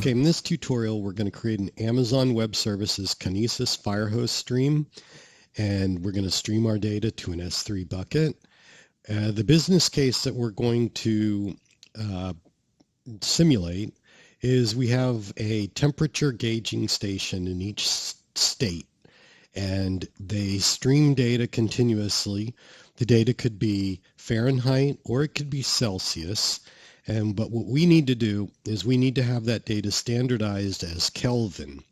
Okay, in this tutorial, we're going to create an Amazon Web Services Kinesis Firehose stream, and we're going to stream our data to an S3 bucket. The business case that we're going to simulate is we have a temperature gauging station in each state, and they stream data continuously. The data could be Fahrenheit or it could be Celsius. But what we need to do is we need to have that data standardized as Kelvin.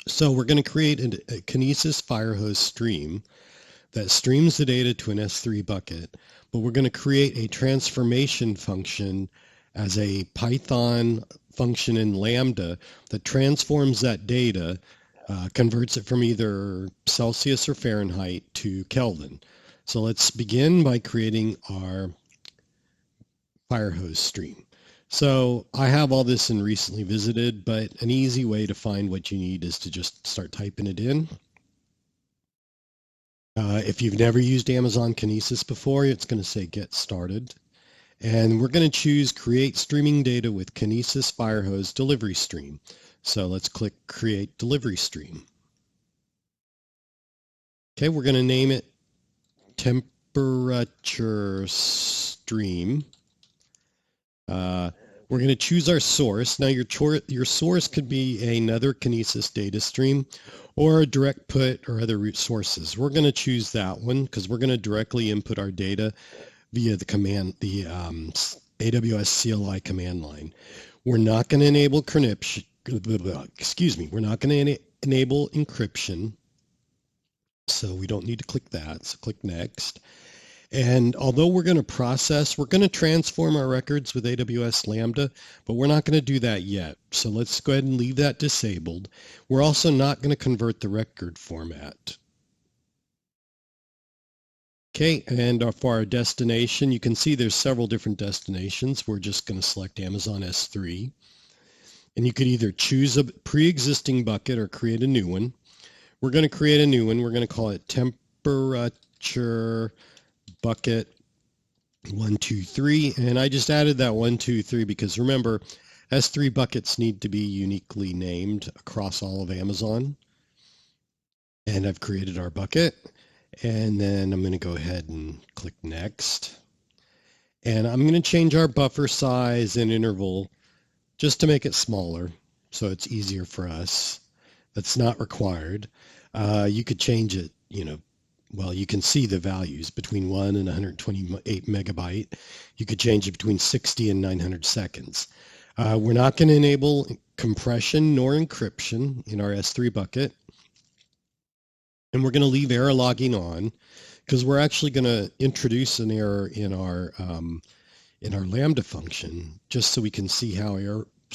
So we're going to create a Kinesis Firehose stream that streams the data to an S3 bucket, but we're going to create a transformation function as a Python function in Lambda that transforms that data, converts it from either Celsius or Fahrenheit to Kelvin. So let's begin by creating our Firehose stream. So I have all this in recently visited, but an easy way to find what you need is to just start typing it in. If you've never used Amazon Kinesis before, it's going to say get started. And we're going to choose create streaming data with Kinesis Firehose delivery stream. So let's click create delivery stream. Okay, we're going to name it temperature stream. We're going to choose our source. Now your source could be another Kinesis data stream or a direct put or other root sources. We're going to choose that one because we're going to directly input our data via the AWS CLI command line. We're not going to enable encryption. We're not going to enable encryption. So we don't need to click that. So click next. And although we're going to transform our records with AWS Lambda, but we're not going to do that yet. So let's go ahead and leave that disabled. We're also not going to convert the record format. Okay, and for our destination, you can see there's several different destinations. We're just going to select Amazon S3. And you could either choose a pre-existing bucket or create a new one. We're going to create a new one. We're going to call it temperature bucket 123, and I just added that 123 because remember, S3 buckets need to be uniquely named across all of Amazon. And I've created our bucket, and then I'm going to go ahead and click next. And I'm going to change our buffer size and interval just to make it smaller so it's easier for us. That's not required. You could change it, well, you can see the values between 1 and 128 megabyte. You could change it between 60 and 900 seconds. We're not going to enable compression nor encryption in our S3 bucket. And we're going to leave error logging on because we're actually going to introduce an error in our Lambda function just so we can see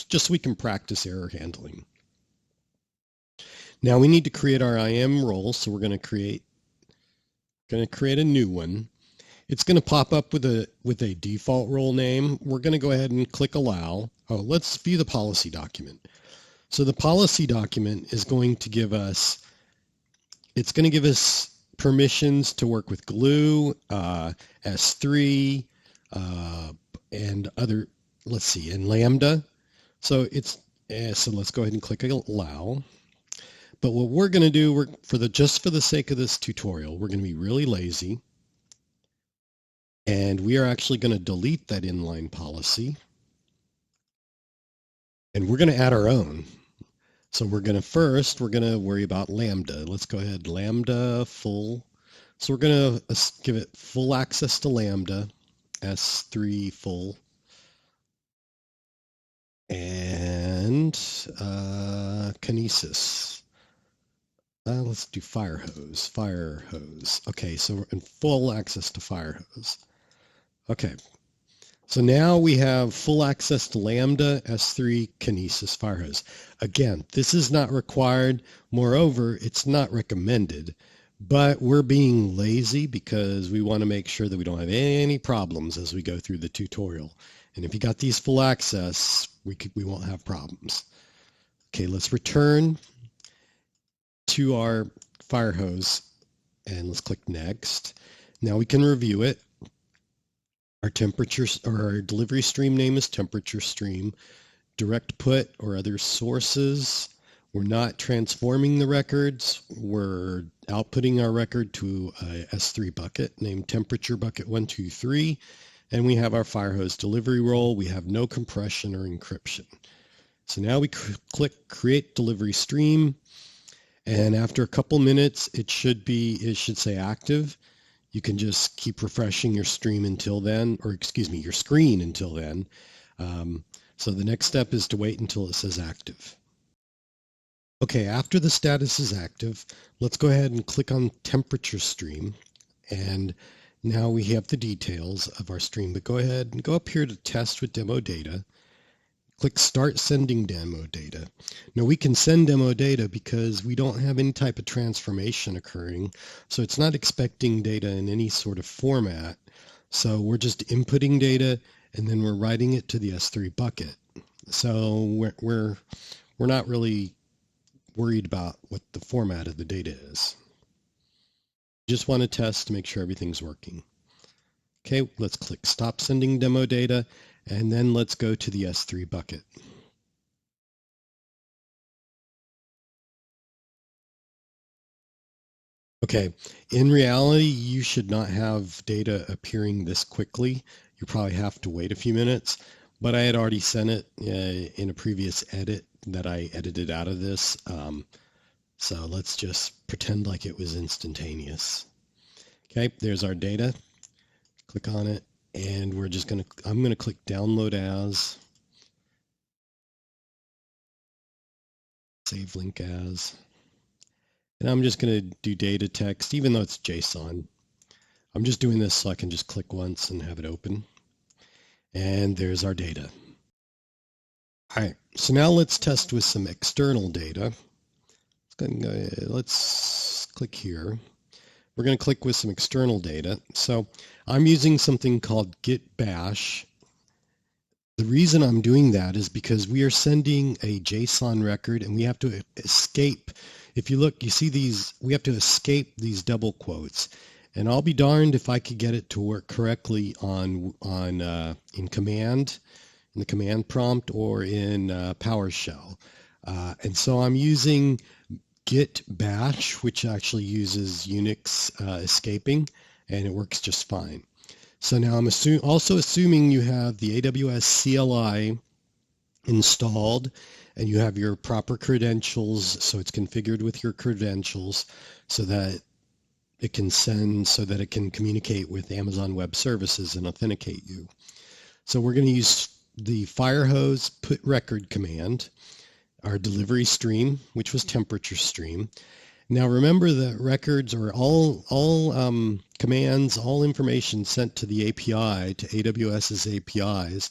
just so we can practice error handling. Now we need to create our IAM role, so we're going to create a new one. It's going to pop up with a default role name. We're going to go ahead and click allow. Oh, let's view the policy document. So the policy document is going to give us, permissions to work with Glue, S3, and other, and Lambda. So so let's go ahead and click allow. But what we're going to do, just for the sake of this tutorial, we're going to be really lazy. And we are actually going to delete that inline policy. And we're going to add our own. So we're going to worry about Lambda. Let's go ahead, Lambda full. So we're going to give it full access to Lambda, S3 full. And Kinesis. Let's do Firehose. Okay, so we're in full access to Firehose. Okay, so now we have full access to Lambda, S3, Kinesis Firehose. Again, this is not required. Moreover, it's not recommended, but we're being lazy because we want to make sure that we don't have any problems as we go through the tutorial. And if you got these full access, we won't have problems. Okay, let's return to our Firehose and let's click next. Now we can review it. Our temperature or our delivery stream name is temperature stream. direct put or other sources. We're not transforming the records. We're outputting our record to a S3 bucket named temperature bucket 123, and we have our Firehose delivery role. We have no compression or encryption. So now we click create delivery stream, and after a couple minutes, it should say active. You can just keep refreshing your stream until then, or excuse me, your screen until then. So the next step is to wait until it says active. Okay, after the status is active, let's go ahead and click on temperature stream. And now we have the details of our stream, but go ahead and go up here to test with demo data. Click start sending demo data. Now we can send demo data because we don't have any type of transformation occurring. So it's not expecting data in any sort of format. So we're just inputting data and then we're writing it to the S3 bucket. So we're not really worried about what the format of the data is. Just want to test to make sure everything's working. Okay, let's click stop sending demo data, and then let's go to the S3 bucket. Okay, in reality, you should not have data appearing this quickly. You probably have to wait a few minutes, but I had already sent it in a previous edit that I edited out of this. So let's just pretend like it was instantaneous. Okay, there's our data. Click on it, and I'm going to click download as, save link as, and I'm just going to do data text, even though it's JSON. I'm just doing this so I can just click once and have it open. And there's our data. All right, so now let's test with some external data. Let's click here. We're going to click with some external data. So I'm using something called git bash. The reason I'm doing that is because we are sending a JSON record and we have to escape. If you look, you see these, we have to escape these double quotes. And I'll be darned if I could get it to work correctly in the command prompt or in PowerShell. And so I'm using git bash, which actually uses Unix escaping, and it works just fine. So now I'm also assuming you have the AWS CLI installed and you have your proper credentials, so it's configured with your credentials so that it can communicate with Amazon Web Services and authenticate you. So we're going to use the Firehose put record command, our delivery stream, which was temperature stream. Now remember that records are all commands, all information sent to the API, to AWS's APIs,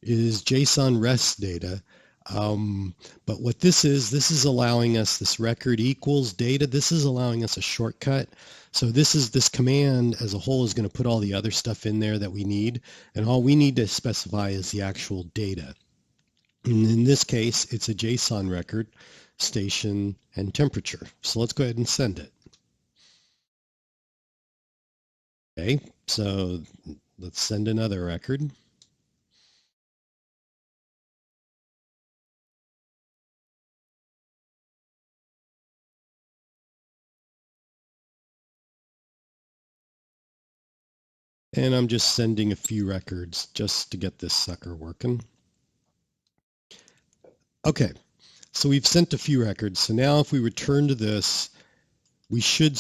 is JSON REST data. But what this is allowing us, this record equals data, this is allowing us a shortcut. So this command as a whole is going to put all the other stuff in there that we need, and all we need to specify is the actual data. And in this case, it's a JSON record, station, and temperature. So let's go ahead and send it. Okay, so let's send another record. And I'm just sending a few records just to get this sucker working. Okay, so we've sent a few records. So now if we return to this, we should,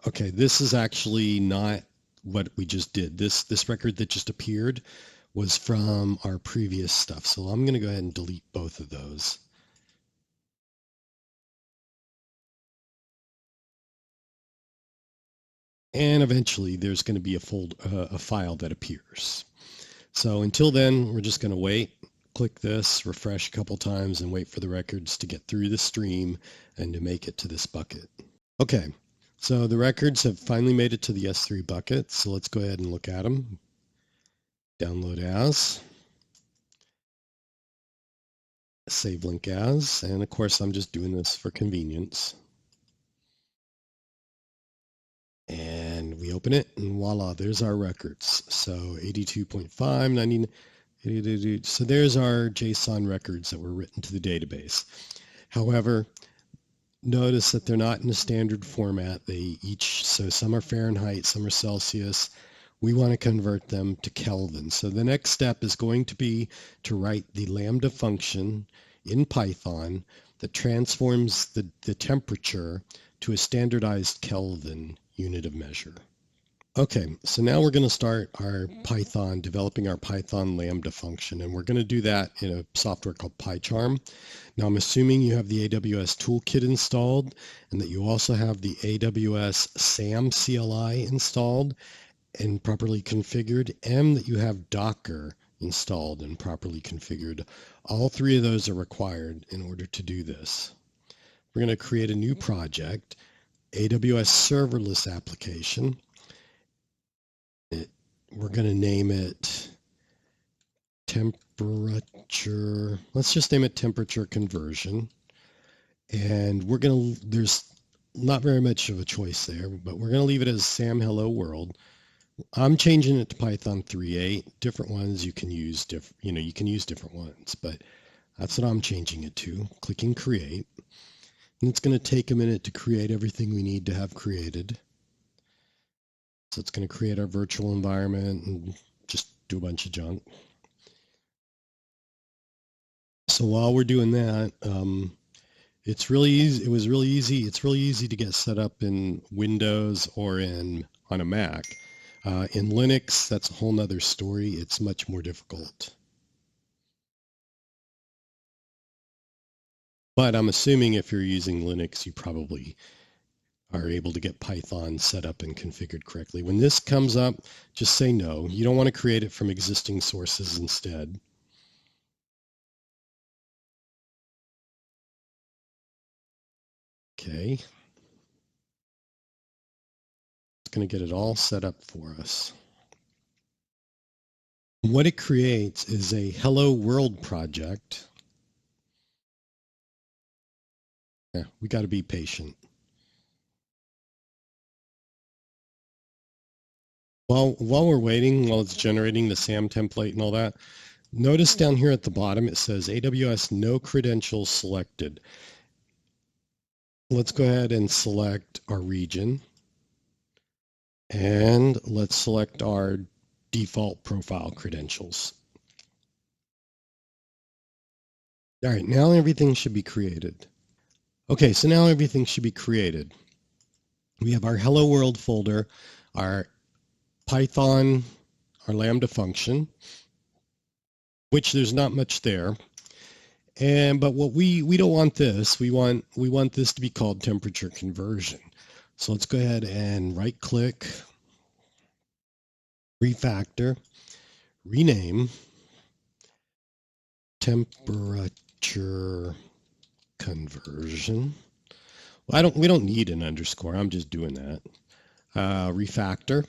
okay, this is actually not what we just did. This record that just appeared was from our previous stuff. So I'm going to go ahead and delete both of those. And eventually there's going to be a file that appears. So until then, we're just going to wait, click this, refresh a couple times, and wait for the records to get through the stream and to make it to this bucket. Okay, so the records have finally made it to the S3 bucket, so let's go ahead and look at them. Download as, save link as, and of course I'm just doing this for convenience. And we open it, and voila, there's our records. So 82.5, 99, So there's our JSON records that were written to the database. However, notice that they're not in a standard format. So some are Fahrenheit, some are Celsius. We want to convert them to Kelvin. So the next step is going to be to write the Lambda function in Python that transforms the temperature to a standardized Kelvin unit of measure. Okay, so now we're going to start developing our Python Lambda function, and we're going to do that in a software called PyCharm. Now I'm assuming you have the AWS Toolkit installed and that you also have the AWS SAM CLI installed and properly configured, and that you have Docker installed and properly configured. All three of those are required in order to do this. We're going to create a new project, AWS Serverless Application. We're going to name it temperature. Let's just name it temperature conversion. And there's not very much of a choice there, but we're going to leave it as Sam Hello World. I'm changing it to Python 3.8. Different ones you can use you can use different ones, but that's what I'm changing it to. Clicking create. And it's going to take a minute to create everything we need to have created. So it's going to create our virtual environment and just do a bunch of junk. So while we're doing that, it's really easy. It was really easy. It's really easy to get set up in Windows or on a Mac. In Linux, that's a whole nother story. It's much more difficult. But I'm assuming if you're using Linux, you probably are able to get Python set up and configured correctly. When this comes up, just say no. You don't want to create it from existing sources instead. Okay. It's going to get it all set up for us. What it creates is a Hello World project. Yeah, we got to be patient. While we're waiting, while it's generating the SAM template and all that, notice down here at the bottom it says AWS no credentials selected. Let's go ahead and select our region, and let's select our default profile credentials. All right, now everything should be created. Okay, so now everything should be created. We have our Hello World folder, our Python, our Lambda function, which there's not much there. But what we don't want this. We want this to be called temperature conversion. So let's go ahead and right click, refactor, rename temperature conversion. Well, we don't need an underscore. I'm just doing that. Refactor.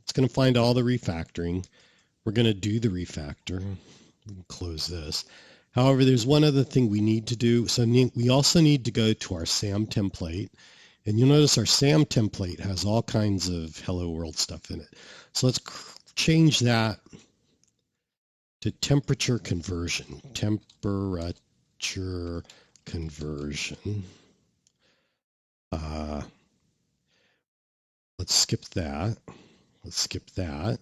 It's going to find all the refactoring. We're going to do the refactor. Close this. However, there's one other thing we need to do. So we also need to go to our SAM template. And you'll notice our SAM template has all kinds of Hello World stuff in it. So let's change that to temperature conversion. Temperature conversion. Let's skip that. Let's skip that.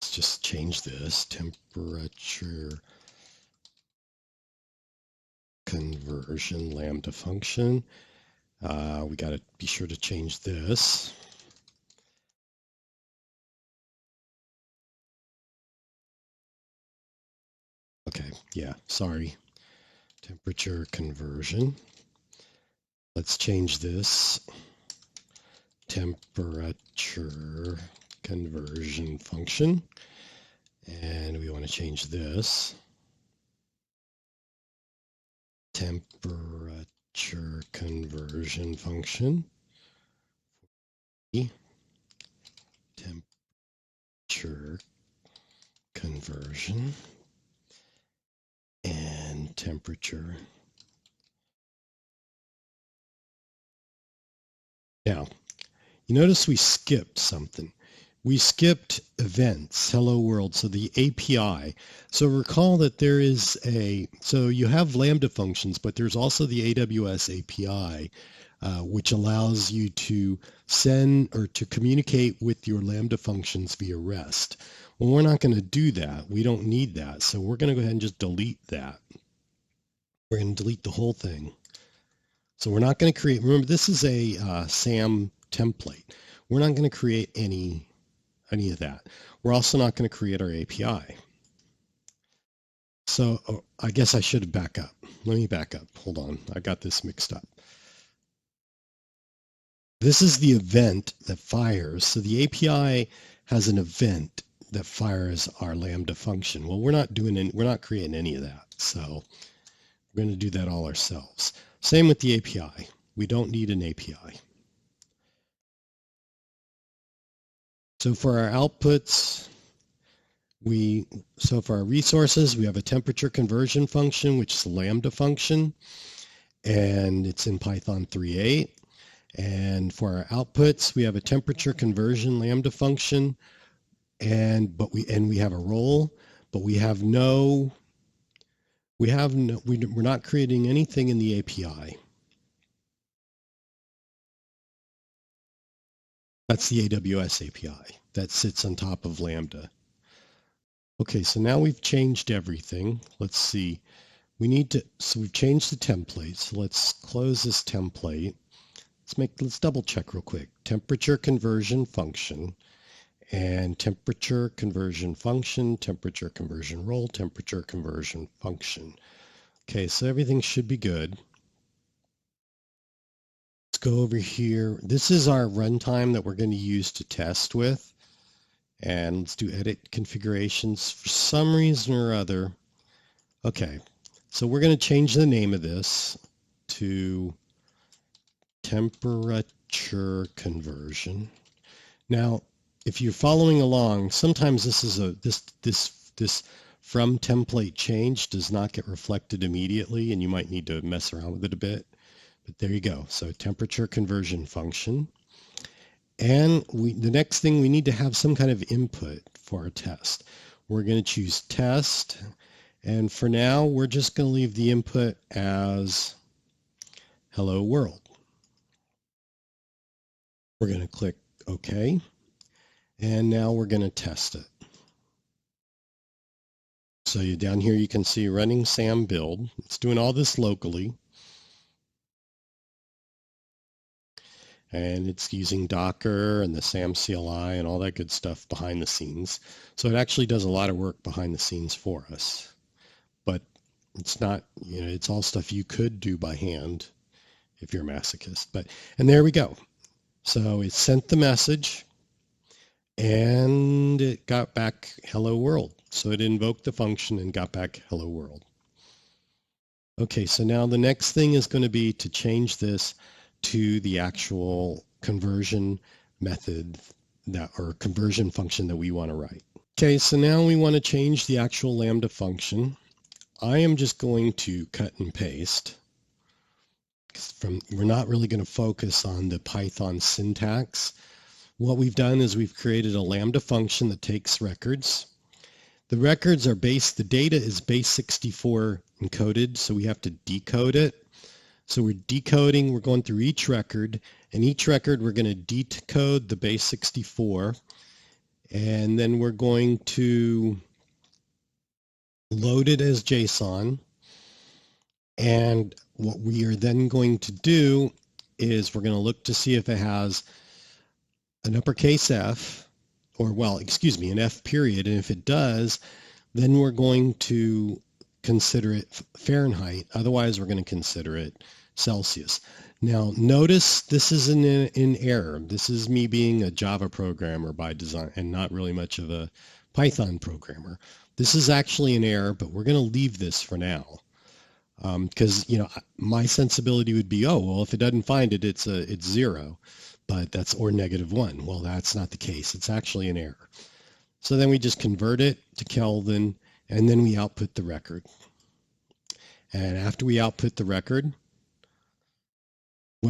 Let's just change this. Temperature conversion Lambda function. We got to be sure to change this. Okay, yeah, sorry. Temperature conversion. Let's change this. Temperature conversion function. And we want to change this. Temperature conversion function. Temperature conversion and temperature. Now, you notice we skipped something. We skipped events, hello world, so the API. So recall that there is so you have Lambda functions, but there's also the AWS API, which allows you to send or to communicate with your Lambda functions via REST. Well, we're not going to do that. We don't need that. So we're going to go ahead and just delete that. We're going to delete the whole thing. So we're not going to create, remember this is a SAM template. We're not going to create any of that. We're also not going to create our API. So I guess I should back up. Let me back up. Hold on. I got this mixed up. This is the event that fires. So the API has an event that fires our Lambda function. Well, we're not creating any of that. So we're going to do that all ourselves. Same with the API. We don't need an API. So for our outputs, so for our resources, we have a temperature conversion function, which is a Lambda function, and it's in Python 3.8. And for our outputs, we have a temperature conversion Lambda function, and we have a role, but we're not creating anything in the API. That's the AWS API that sits on top of Lambda. Okay, so now we've changed everything. Let's see. So we've changed the template. So let's close this template. Let's double check real quick. Temperature conversion function and temperature conversion function, temperature conversion role, temperature conversion function. Okay, so everything should be good. Let's go over here. This is our runtime that we're going to use to test with. And let's do edit configurations for some reason or other. Okay, so we're going to change the name of this to temperature conversion. Now, if you're following along, sometimes this is this from template change does not get reflected immediately, and you might need to mess around with it a bit. But there you go. So temperature conversion function. And the next thing, we need to have some kind of input for our test. We're going to choose test. And for now, we're just going to leave the input as hello world. We're going to click OK. And now we're going to test it. So down here you can see running SAM build. It's doing all this locally. And it's using Docker and the SAM CLI and all that good stuff behind the scenes. So it actually does a lot of work behind the scenes for us. But it's not, it's all stuff you could do by hand if you're a masochist. And there we go. So it sent the message and it got back hello world. So it invoked the function and got back hello world. Okay, so now the next thing is going to be to change this to the actual conversion method or conversion function that we want to write. Okay, so now we want to change the actual Lambda function. I am just going to cut and paste. We're not really going to focus on the Python syntax. What we've done is we've created a Lambda function that takes records. The records are the data is base 64 encoded, so we have to decode it. So we're decoding, we're going through each record, and each record we're going to decode the base 64, and then we're going to load it as JSON. And what we are then going to do is we're going to look to see if it has an uppercase F, an F period, and if it does, then we're going to consider it Fahrenheit. Otherwise, we're going to consider it Celsius. Now, notice this is in error. This is me being a Java programmer by design and not really much of a Python programmer. This is actually an error, but we're going to leave this for now. Because my sensibility would be, oh well, if it doesn't find it, it's 0, but or -1. Well, that's not the case. It's actually an error. So then we just convert it to Kelvin, and then we output the record. And after we output the record, we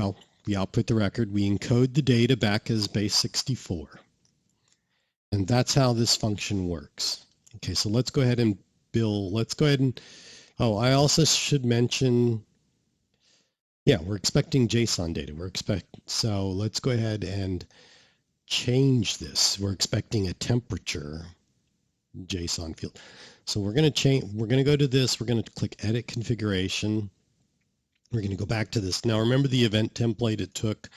encode the data back as base 64. And that's how this function works. Okay, so let's go ahead and I also should mention, we're expecting JSON data. So let's go ahead and change this. We're expecting a temperature JSON field. So we're going to go to this. We're going to click Edit Configuration. We're going to go back to this. Now remember the event template it took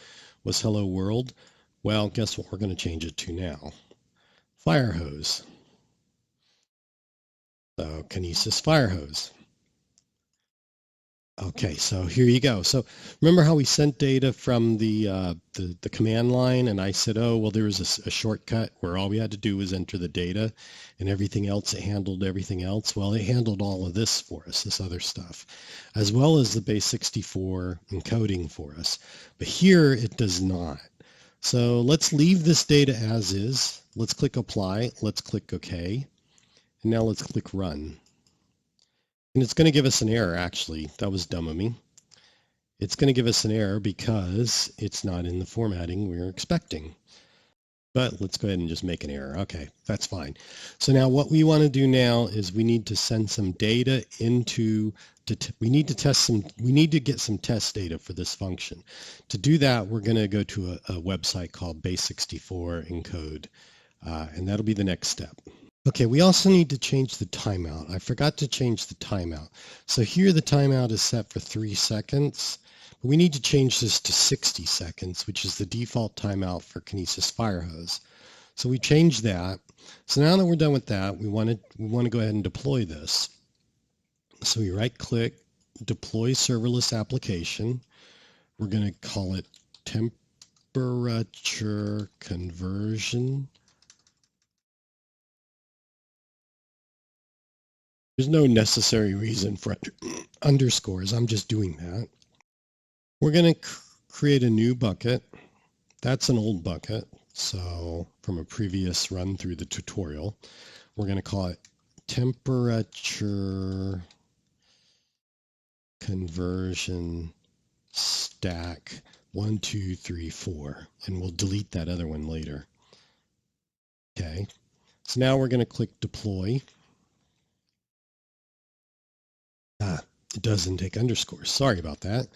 was Hello World. Well, guess what we're going to change it to now? Firehose. So Kinesis Firehose. Okay, so here you go. So remember how we sent data from the command line, and I said, oh, well, there was a shortcut where all we had to do was enter the data, and everything else, it handled everything else. Well, it handled all of this for us, this other stuff, as well as the base 64 encoding for us. But here it does not. So let's leave this data as is. Let's click Apply. Let's click OK. And now let's click Run. And it's going to give us an error, actually. That was dumb of me. It's going to give us an error because it's not in the formatting we were expecting. But let's go ahead and just make an error. Okay, that's fine. So now what we want to do now is we need to send some data into, we need to get some test data for this function. To do that, we're going to go to a website called base64 encode, and that'll be the next step. Okay, we also need to change the timeout. I forgot to change the timeout. So here the timeout is set for 3 seconds. But we need to change this to 60 seconds, which is the default timeout for Kinesis Firehose. So we changed that. So now that we're done with that, we want to go ahead and deploy this. So we right-click, Deploy Serverless Application. We're going to call it Temperature Conversion. There's no necessary reason for underscores. I'm just doing that. We're going to create a new bucket. That's an old bucket. So from a previous run through the tutorial, we're going to call it Temperature Conversion Stack 1, 2, 3, 4. And we'll delete that other one later. Okay. So now we're going to click Deploy. It doesn't take underscores. Sorry about that.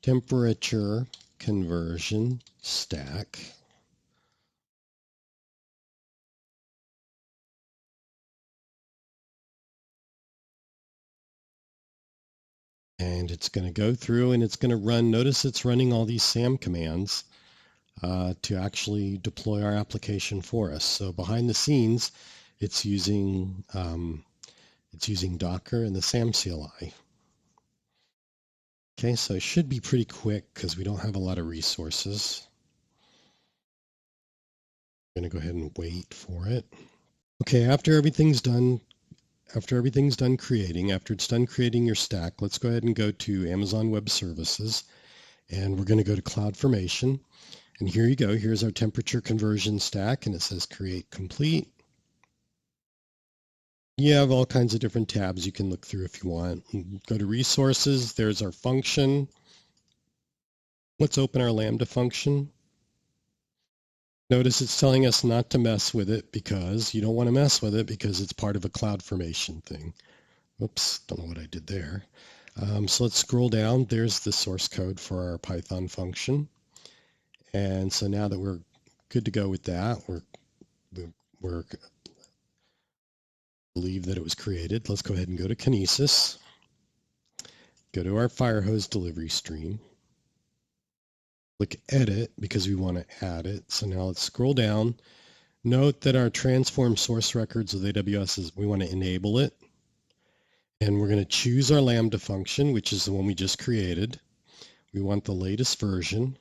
Temperature conversion stack. And it's going to go through and it's going to run. Notice it's running all these SAM commands to actually deploy our application for us. So behind the scenes, it's using Docker and the SAM CLI. Okay, so it should be pretty quick because we don't have a lot of resources. I'm going to go ahead and wait for it. Okay, after everything's done creating, after it's done creating your stack, let's go ahead and go to Amazon Web Services, and we're going to go to CloudFormation. And here you go. Here's our temperature conversion stack, and it says Create Complete. You have all kinds of different tabs you can look through if you want. Go to Resources. There's our function. Let's open our Lambda function. Notice it's telling us not to mess with it because you don't want to mess with it because it's part of a CloudFormation thing. Oops, don't know what I did there. So let's scroll down. There's the source code for our Python function. And so now that we're good to go with that, we're believe that it was created. Let's go ahead and go to Kinesis. Go to our Firehose delivery stream. Click Edit because we want to add it. So now let's scroll down. Note that our transform source records with AWS we want to enable it. And we're going to choose our Lambda function, which is the one we just created. We want the latest version.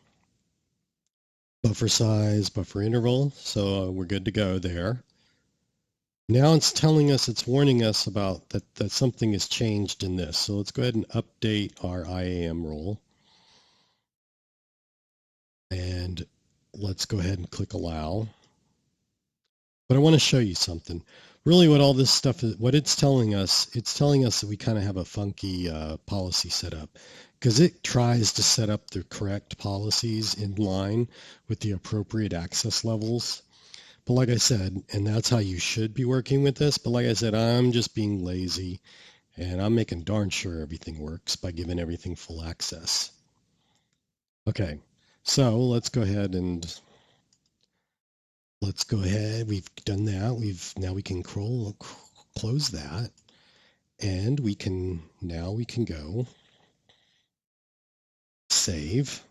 Buffer size, buffer interval. So we're good to go there. Now it's telling us, it's warning us about that something has changed in this. So let's go ahead and update our IAM role. And let's go ahead and click Allow. But I want to show you something. Really what all this stuff is, what it's telling us that we kind of have a funky policy set up, because it tries to set up the correct policies in line with the appropriate access levels. But like I said, and that's how you should be working with this, but like I said, I'm just being lazy and I'm making darn sure everything works by giving everything full access. Okay, so let's go ahead. We've done that. Now we can close that, and we can go save.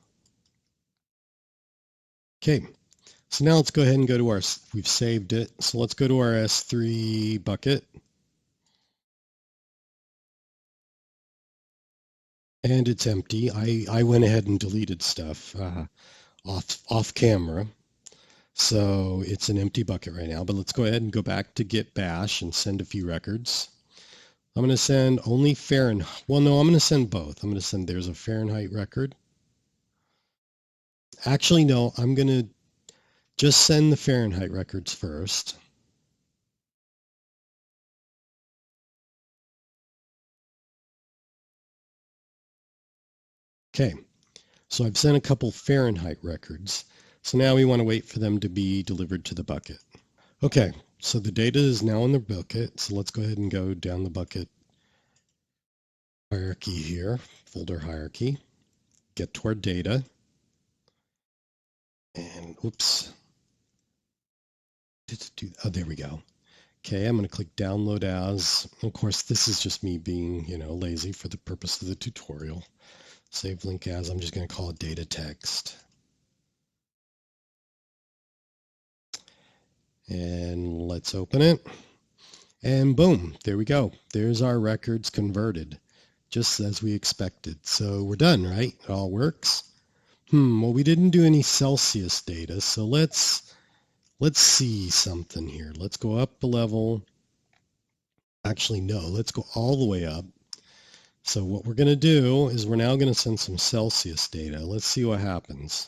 Okay, so now let's go ahead and go to we've saved it. So let's go to our S3 bucket. And it's empty. I went ahead and deleted stuff off camera. So it's an empty bucket right now, but let's go ahead and go back to git bash and send a few records. I'm going to send only Fahrenheit. Well, no, I'm going to send both. I'm going to send, there's a Fahrenheit record. Actually, no, I'm going to just send the Fahrenheit records first. Okay, so I've sent a couple Fahrenheit records. So now we want to wait for them to be delivered to the bucket. Okay, so the data is now in the bucket. So let's go ahead and go down the bucket hierarchy here, folder hierarchy, get to our data. And oops. Oh, there we go. Okay, I'm going to click download as. Of course, this is just me being, lazy for the purpose of the tutorial. Save link as. I'm just going to call it data text. And let's open it. And boom, there we go. There's our records converted, just as we expected. So we're done, right? It all works. Well, we didn't do any Celsius data, so let's see something here. Let's go up a level. Actually, no, let's go all the way up. So what we're going to do is we're now going to send some Celsius data. Let's see what happens.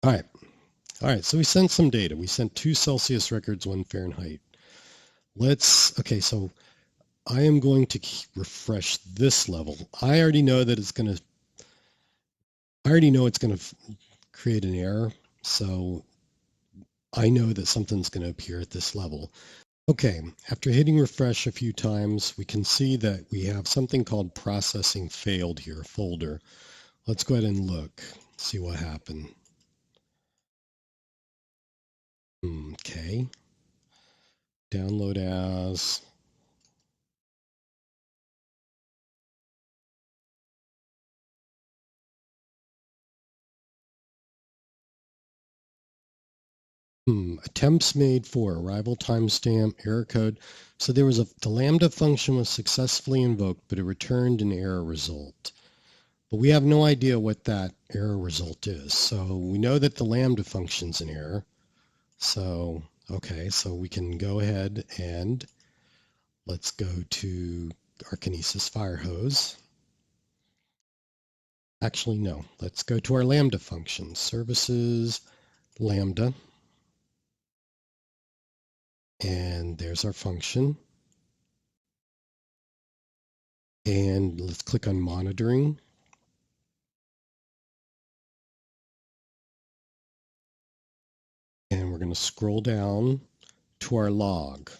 All right, so we sent some data. We sent 2 Celsius records, 1 Fahrenheit. Okay, so I am going to refresh this level. I already know it's going to create an error, so I know that something's going to appear at this level. Okay, after hitting refresh a few times, we can see that we have something called processing failed here, a folder. Let's go ahead and look, see what happened. Okay, download as. Attempts made for arrival timestamp, error code. So there was the Lambda function was successfully invoked, but it returned an error result. But we have no idea what that error result is. So we know that the Lambda function's an error. So, okay, so we can go ahead and let's go to our Kinesis Firehose. Actually, no, let's go to our Lambda function, services, Lambda. And there's our function. And let's click on monitoring. And we're going to scroll down to our log.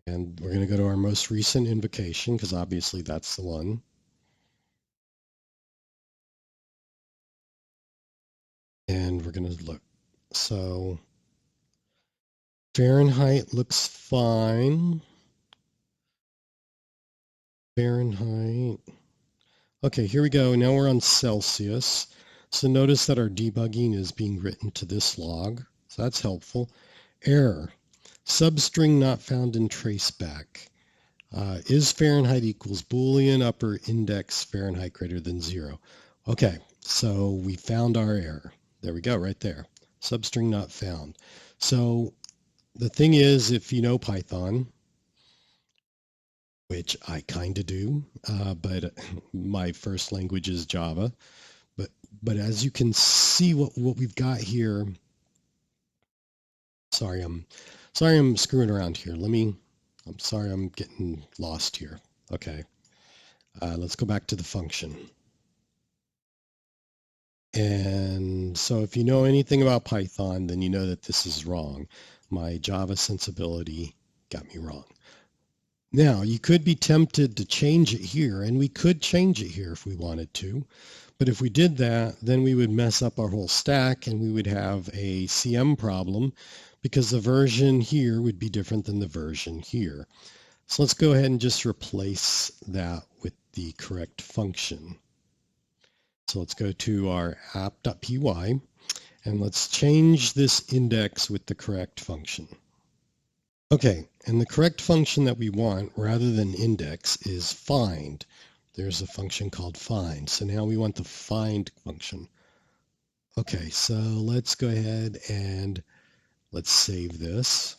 And we're going to go to our most recent invocation because obviously that's the one. And we're going to look. So Fahrenheit looks fine. Fahrenheit. Okay, here we go. Now we're on Celsius. So notice that our debugging is being written to this log. So that's helpful. Error. Substring not found in traceback. Is Fahrenheit equals Boolean upper index Fahrenheit greater than 0? Okay, so we found our error. There we go, right there. Substring not found. So the thing is, if you know Python, which I kind of do, but my first language is Java. But as you can see, what we've got here. Sorry, I'm screwing around here. I'm sorry, I'm getting lost here. Okay, let's go back to the function. And so if you know anything about Python, then you know that this is wrong. My Java sensibility got me wrong. Now, you could be tempted to change it here, and we could change it here if we wanted to. But if we did that, then we would mess up our whole stack, and we would have a CM problem because the version here would be different than the version here. So let's go ahead and just replace that with the correct function. So let's go to our app.py, and let's change this index with the correct function. Okay, and the correct function that we want, rather than index, is find. There's a function called find. So now we want the find function. Okay, so let's go ahead and let's save this.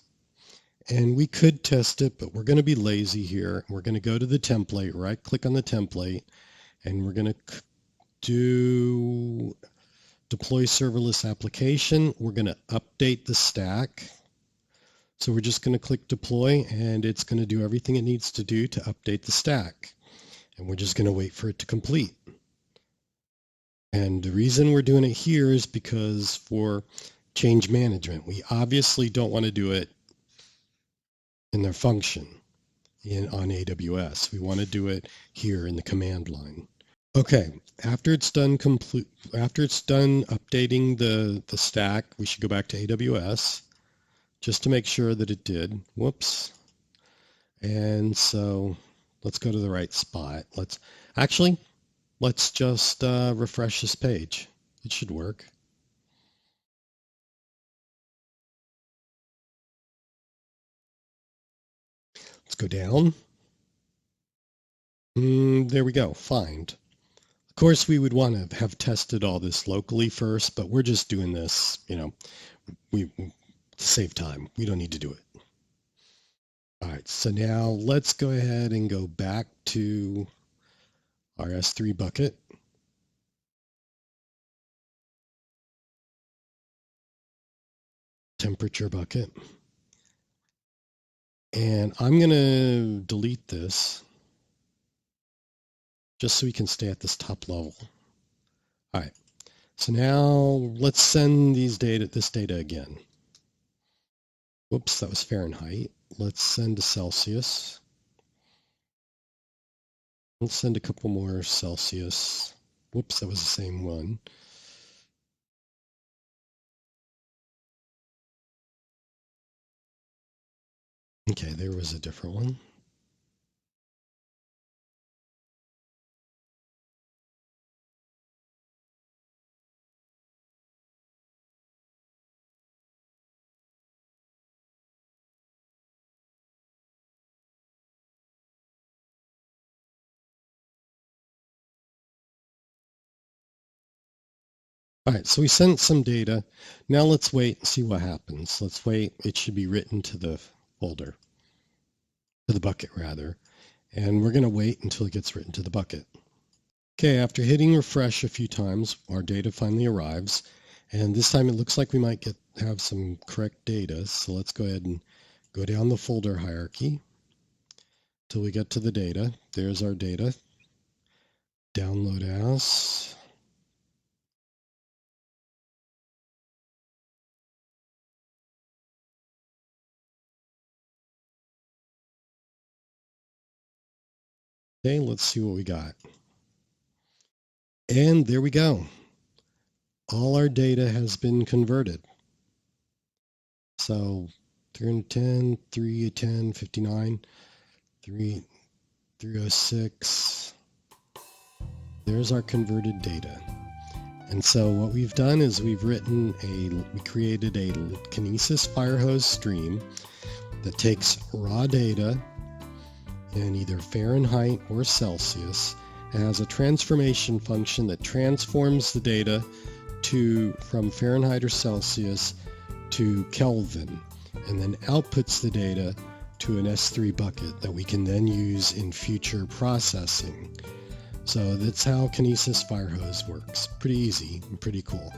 And we could test it, but we're going to be lazy here. We're going to go to the template, right-click on the template, and we're going to do deploy serverless application. We're going to update the stack. So we're just going to click deploy, and it's going to do everything it needs to do to update the stack. And we're just going to wait for it to complete. And the reason we're doing it here is because for change management, we obviously don't want to do it in their function on AWS. We want to do it here in the command line. Okay, after it's done updating the stack, we should go back to AWS. Just to make sure that it did. Whoops. And so let's go to the right spot. Let's just refresh this page. It should work. Let's go down. There we go, find. Of course, we would want to have tested all this locally first, but we're just doing this, to save time. We don't need to do it. All right, so now let's go ahead and go back to our S3 bucket. Temperature bucket. And I'm going to delete this just so we can stay at this top level. All right, so now let's send this data again. Whoops, that was Fahrenheit. Let's send to Celsius. Let's send a couple more Celsius. Whoops, that was the same one. Okay, there was a different one. All right, so we sent some data. Now let's wait and see what happens. Let's wait. It should be written to the folder, to the bucket rather. And we're going to wait until it gets written to the bucket. Okay, after hitting refresh a few times, our data finally arrives. And this time it looks like we might have some correct data. So let's go ahead and go down the folder hierarchy till we get to the data. There's our data. Download as. Okay, let's see what we got. And there we go. All our data has been converted. So 310, 310, 59, 306. There's our converted data. And so what we've done is we created a Kinesis Firehose stream that takes raw data in either Fahrenheit or Celsius. It has a transformation function that transforms the data from Fahrenheit or Celsius to Kelvin and then outputs the data to an S3 bucket that we can then use in future processing. So that's how Kinesis Firehose works. Pretty easy and pretty cool.